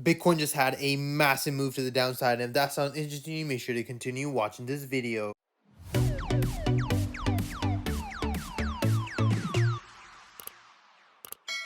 Bitcoin just had a massive move to the downside, and if that sounds interesting to you, make sure to continue watching this video.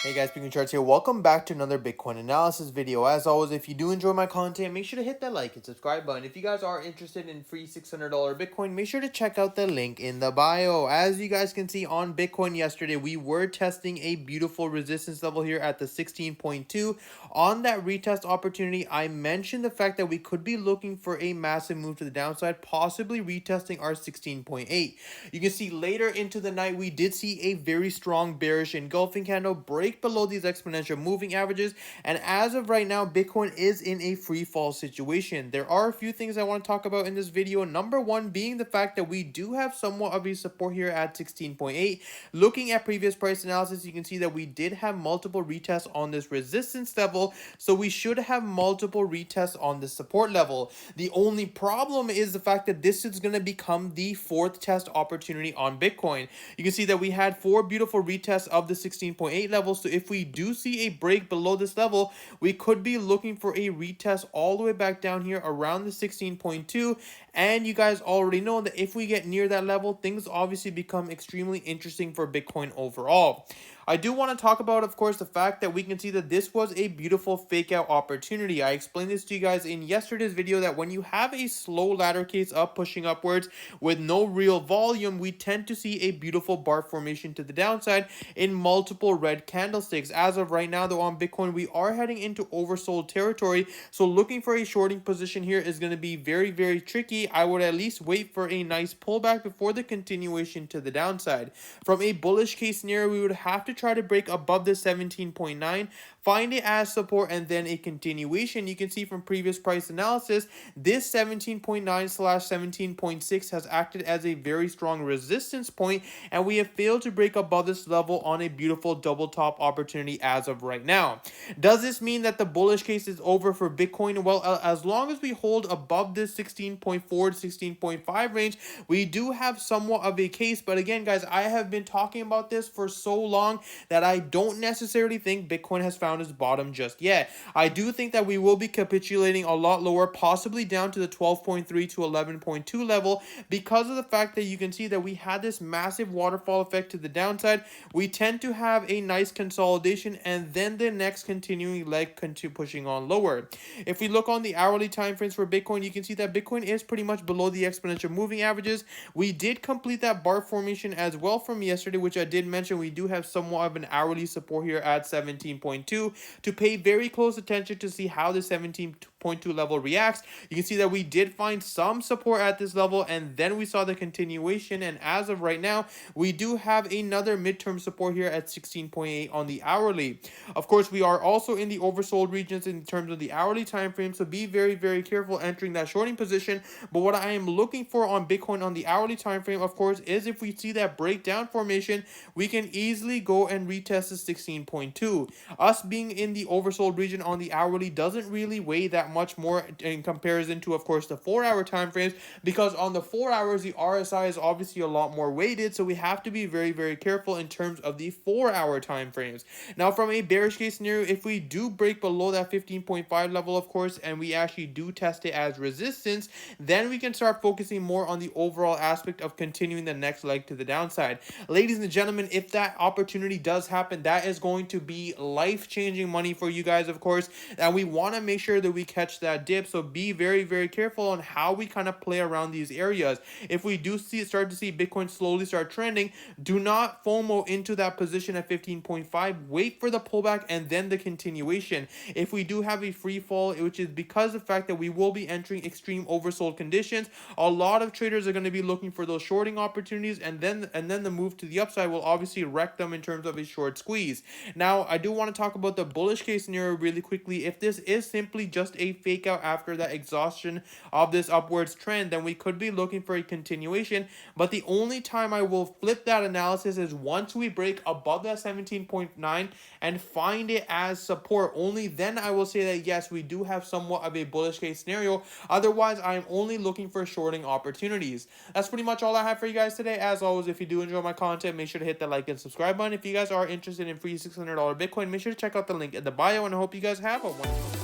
Hey guys, Pingu Charts here. Welcome back to another Bitcoin analysis video. As always, if you do enjoy my content, make sure to hit that like and subscribe button. If you guys are interested in free $600 Bitcoin, make sure to check out the link in the bio. As you guys can see on Bitcoin yesterday, we were testing a beautiful resistance level here at the 16.2. On that retest opportunity, I mentioned the fact that we could be looking for a massive move to the downside, possibly retesting our 16.8. You can see later into the night, we did see a very strong bearish engulfing candle break below these exponential moving averages, and as of right now, Bitcoin is in a free fall situation. There are a few things I want to talk about in this video. Number one being the fact that we do have somewhat of a support here at 16.8. Looking at previous price analysis, you can see that we did have multiple retests on this resistance level, so we should have multiple retests on the support level. The only problem is the fact that this is going to become the fourth test opportunity on Bitcoin. You can see that we had 4 beautiful retests of the 16.8 level. So if we do see a break below this level, we could be looking for a retest all the way back down here around the 16.2. And you guys already know that if we get near that level, things obviously become extremely interesting for Bitcoin overall. I do want to talk about, of course, the fact that we can see that this was a beautiful fake out opportunity. I explained this to you guys in yesterday's video that when you have a slow ladder case up pushing upwards with no real volume, we tend to see a beautiful bar formation to the downside in multiple red candlesticks. As of right now, though, on Bitcoin, we are heading into oversold territory. So looking for a shorting position here is going to be very, very tricky. I would at least wait for a nice pullback before the continuation to the downside. From a bullish case scenario, we would have to try to break above the 17.9, find it as support, and then a continuation. You can see from previous price analysis, this 17.9/17.6 has acted as a very strong resistance point, and we have failed to break above this level on a beautiful double top opportunity as of right now. Does this mean that the bullish case is over for Bitcoin? Well, as long as we hold above this 16.4 to 16.5 range, we do have somewhat of a case. But again, guys, I have been talking about this for so long that I don't necessarily think Bitcoin has found its bottom just yet. I do think that we will be capitulating a lot lower, possibly down to the 12.3 to 11.2 level, because of the fact that you can see that we had this massive waterfall effect to the downside. We tend to have a nice consolidation and then the next continuing leg pushing on lower. If we look on the hourly time frames for Bitcoin, you can see that Bitcoin is pretty much below the exponential moving averages. We did complete that bar formation as well from yesterday, which I did mention. We do have somewhat of an hourly support here at 17.2 to pay very close attention to see how the 17.2 level reacts. You can see that we did find some support at this level, and then we saw the continuation, and as of right now, we do have another midterm support here at 16.8 on the hourly. Of course, we are also in the oversold regions in terms of the hourly time frame, so be very, very careful entering that shorting position. But what I am looking for on Bitcoin on the hourly time frame, of course, is if we see that breakdown formation, we can easily go and retest the 16.2. Us being in the oversold region on the hourly doesn't really weigh that much more in comparison to, of course, the 4-hour time frames, because on the 4 hours, the RSI is obviously a lot more weighted, so we have to be very, very careful in terms of the 4-hour time frames. Now, from a bearish case scenario, if we do break below that 15.5 level, of course, and we actually do test it as resistance, then we can start focusing more on the overall aspect of continuing the next leg to the downside. Ladies and gentlemen, if that opportunity does happen, that is going to be life-changing money for you guys, of course, and we want to make sure that we catch that dip. So be very, very careful on how we kind of play around these areas. If we do start to see Bitcoin slowly start trending, do not FOMO into that position at 15.5. Wait for the pullback and then the continuation. If we do have a free fall, which is because of the fact that we will be entering extreme oversold conditions, a lot of traders are going to be looking for those shorting opportunities, and then the move to the upside will obviously wreck them in terms of a short squeeze. Now, I do want to talk about the bullish case scenario really quickly. If this is simply just a fake out after that exhaustion of this upwards trend, then we could be looking for a continuation. But the only time I will flip that analysis is once we break above that 17.9 and find it as support. Only then I will say that yes, we do have somewhat of a bullish case scenario. Otherwise, I am only looking for shorting opportunities. That's pretty much all I have for you guys today. As always, if you do enjoy my content, make sure to hit that like and subscribe button. If you guys are interested in free $600 Bitcoin, make sure to check out the link in the bio, and I hope you guys have a wonderful